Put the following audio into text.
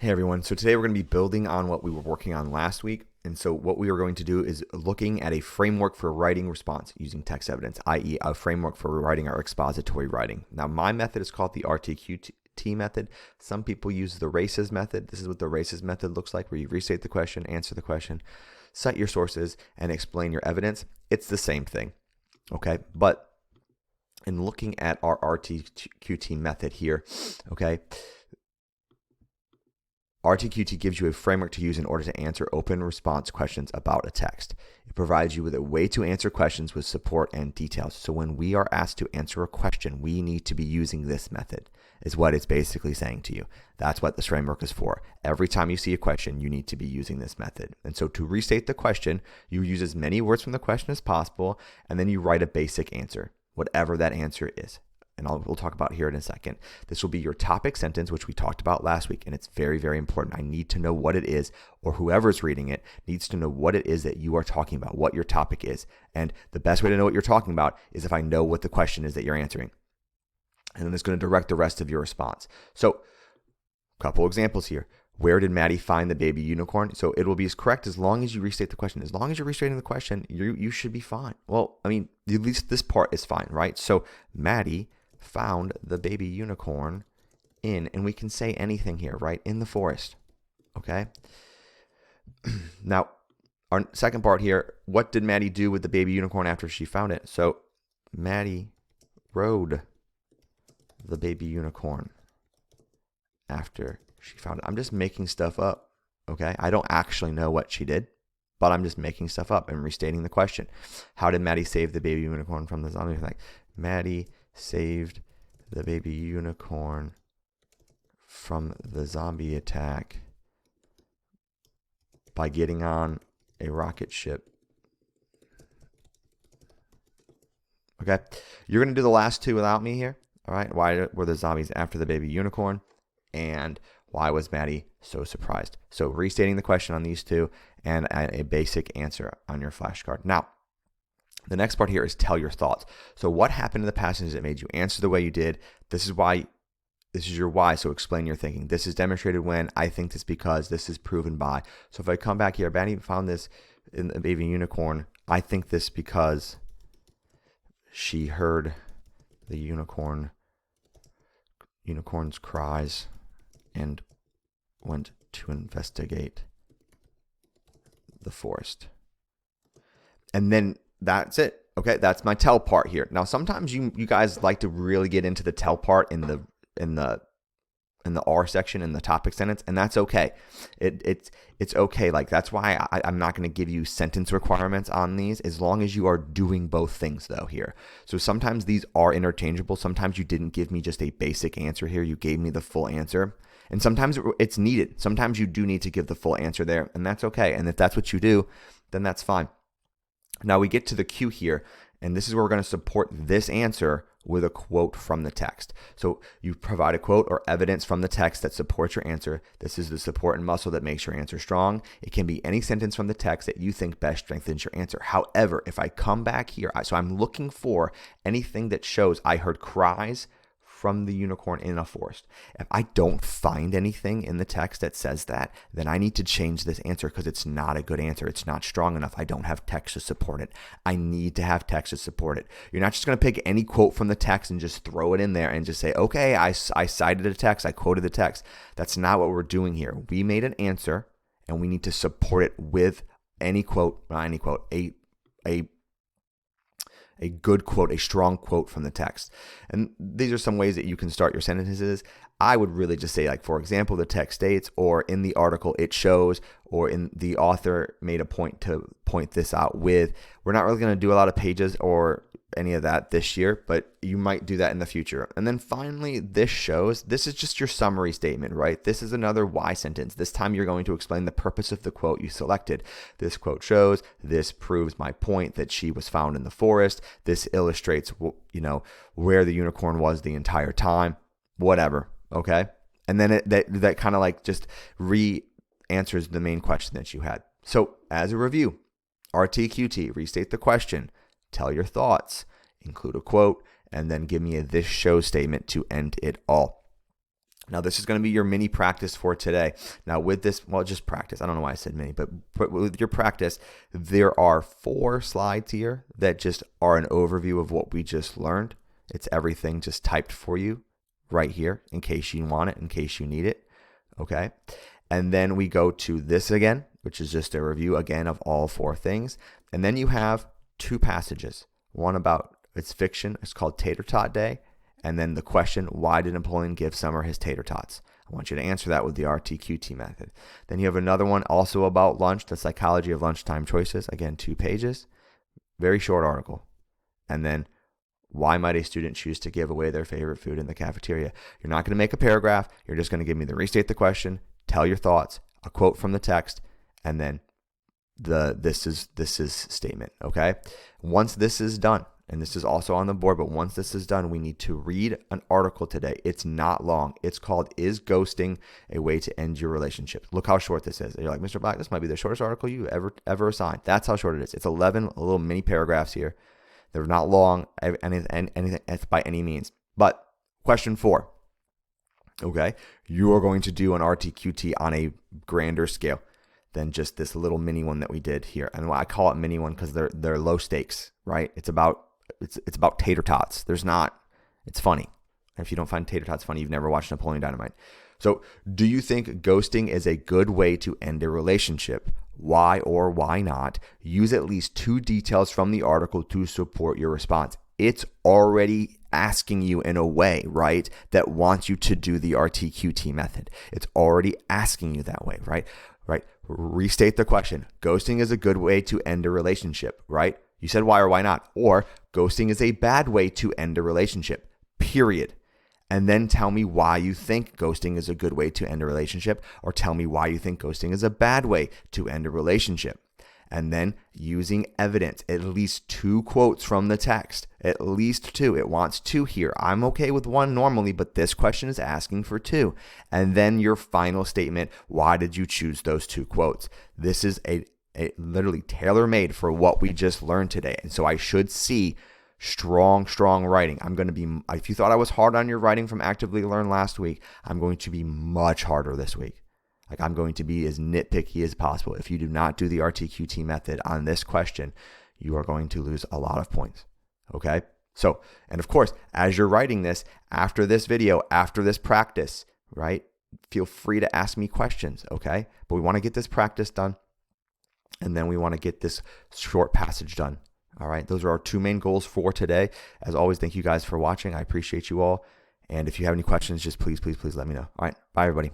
Hey everyone, so today we're going to be building on what we were working on last week. And so what we are going to do is looking at a framework for writing response using text evidence, i.e. a framework for writing our expository writing. Now my method is called the RTQT method. Some people use the RACES method. This is what the RACES method looks like, where you restate the question, answer the question, cite your sources, and explain your evidence. It's the same thing, okay? But in looking at our RTQT method here, okay, RTQT gives you a framework to use in order to answer open response questions about a text. It provides you with a way to answer questions with support and details. So when we are asked to answer a question, we need to be using this method, is what it's basically saying to you. That's what this framework is for. Every time you see a question, you need to be using this method. And so to restate the question, you use as many words from the question as possible, and then you write a basic answer, whatever that answer is. And we'll talk about here in a second. This will be your topic sentence, which we talked about last week, and it's very, very important. I need to know what it is, or whoever's reading it needs to know what it is that you are talking about, what your topic is. And the best way to know what you're talking about is if I know what the question is that you're answering. And then it's going to direct the rest of your response. So a couple examples here. Where did Maddie find the baby unicorn? So it will be as correct as long as you restate the question. As long as you're restating the question, you should be fine. Well, I mean, at least this part is fine, right? So Maddie found the baby unicorn and we can say anything here, right? In the forest, okay? Now, our second part here, what did Maddie do with the baby unicorn after she found it? So Maddie rode the baby unicorn after she found it. I'm just making stuff up, okay? I don't actually know what she did, but I'm just making stuff up and restating the question. How did Maddie save the baby unicorn from the zombie attack? Maddie saved the baby unicorn from the zombie attack by getting on a rocket ship. Okay, you're going to do the last two without me here. All right, why were the zombies after the baby unicorn? And why was Maddie so surprised? So restating the question on these two and a basic answer on your flashcard. Now, the next part here is tell your thoughts. So what happened in the passage that made you answer the way you did? This is your why, so explain your thinking. This is demonstrated when, I think this because, this is proven by. So if I come back here, Maddie found this in the baby unicorn. I think this because she heard the unicorn's cries and went to investigate the forest. And then that's it. Okay, that's my tell part here. Now, sometimes you guys like to really get into the tell part in the R section in the topic sentence, and that's okay. It's okay. Like, that's why I'm not going to give you sentence requirements on these, as long as you are doing both things though here. So sometimes these are interchangeable. Sometimes you didn't give me just a basic answer here. You gave me the full answer. And sometimes it's needed. Sometimes you do need to give the full answer there, and that's okay. And if that's what you do, then that's fine. Now we get to the cue here, and this is where we're going to support this answer with a quote from the text. So you provide a quote or evidence from the text that supports your answer. This is the support and muscle that makes your answer strong. It can be any sentence from the text that you think best strengthens your answer. However, if I come back here, so I'm looking for anything that shows I heard cries from the unicorn in a forest. If I don't find anything in the text that says that, then I need to change this answer because it's not a good answer. It's not strong enough. I don't have text to support it. I need to have text to support it. You're not just going to pick any quote from the text and just throw it in there and just say, okay, I cited a text, I quoted the text. That's not what we're doing here. We made an answer and we need to support it with any quote, not any quote, a good quote, a strong quote from the text. And these are some ways that you can start your sentences. I would really just say, like, for example, the text states, or in the article it shows, or in the author made a point to point this out with. We're not really going to do a lot of pages or any of that this year, but you might do that in the future. And then finally, this shows. This is just your summary statement, right? This is another why sentence. This time you're going to explain the purpose of the quote you selected. This quote shows, this proves my point that she was found in the forest. This illustrates, where the unicorn was the entire time, whatever. Okay. And then that kind of like just answers the main question that you had. So as a review, RTQT, restate the question, tell your thoughts, include a quote, and then give me a this shows statement to end it all. Now, this is going to be your mini practice for today. Now, with this, well, just practice. I don't know why I said mini, but with your practice, there are 4 slides here that just are an overview of what we just learned. It's everything just typed for you right here in case you want it, in case you need it, okay? And then we go to this again, which is just a review again of all 4 things. And then you have 2 passages. One about, it's fiction, it's called Tater Tot Day. And then the question, why did Napoleon give Summer his tater tots? I want you to answer that with the RTQT method. Then you have another one also about lunch, the psychology of lunchtime choices. Again, 2 pages, very short article. And then, why might a student choose to give away their favorite food in the cafeteria? You're not going to make a paragraph. You're just going to give me the restate the question, tell your thoughts, a quote from the text, and then this is statement, okay? Once this is done, and this is also on the board, but once this is done, we need to read an article today. It's not long. It's called, Is Ghosting a Way to End Your Relationship? Look how short this is. And you're like, Mr. Black, this might be the shortest article you ever assigned. That's how short it is. It's 11 little mini paragraphs here. They're not long, anything by any means. But question 4, okay? You are going to do an RTQT on a grander scale than just this little mini one that we did here. And I call it mini one because they're low stakes, right? It's about tater tots. It's funny. If you don't find tater tots funny, you've never watched Napoleon Dynamite. So, do you think ghosting is a good way to end a relationship? Why or why not? Use at least 2 details from the article to support your response. It's already asking you in a way, right, that wants you to do the RTQT method. It's already asking you that way, right? Restate the question. Ghosting is a good way to end a relationship, right? You said why or why not. Or ghosting is a bad way to end a relationship, period. And then tell me why you think ghosting is a good way to end a relationship, or tell me why you think ghosting is a bad way to end a relationship. And then using evidence, at least 2 quotes from the text, at least 2. It wants 2 here. I'm okay with 1 normally, but this question is asking for 2. And then your final statement, why did you choose those 2 quotes? This is a literally tailor-made for what we just learned today. And so I should see strong writing. I'm going to be, if you thought I was hard on your writing from Actively Learn last week, I'm going to be much harder this week. Like, I'm going to be as nitpicky as possible. If you do not do the RTQT method on this question, you are going to lose a lot of points. Okay? So, and of course, as you're writing this, after this video, after this practice, right? Feel free to ask me questions, okay? But we want to get this practice done, and then we want to get this short passage done. All right? Those are our 2 main goals for today. As always, thank you guys for watching. I appreciate you all. And if you have any questions, just please let me know. All right? Bye, everybody.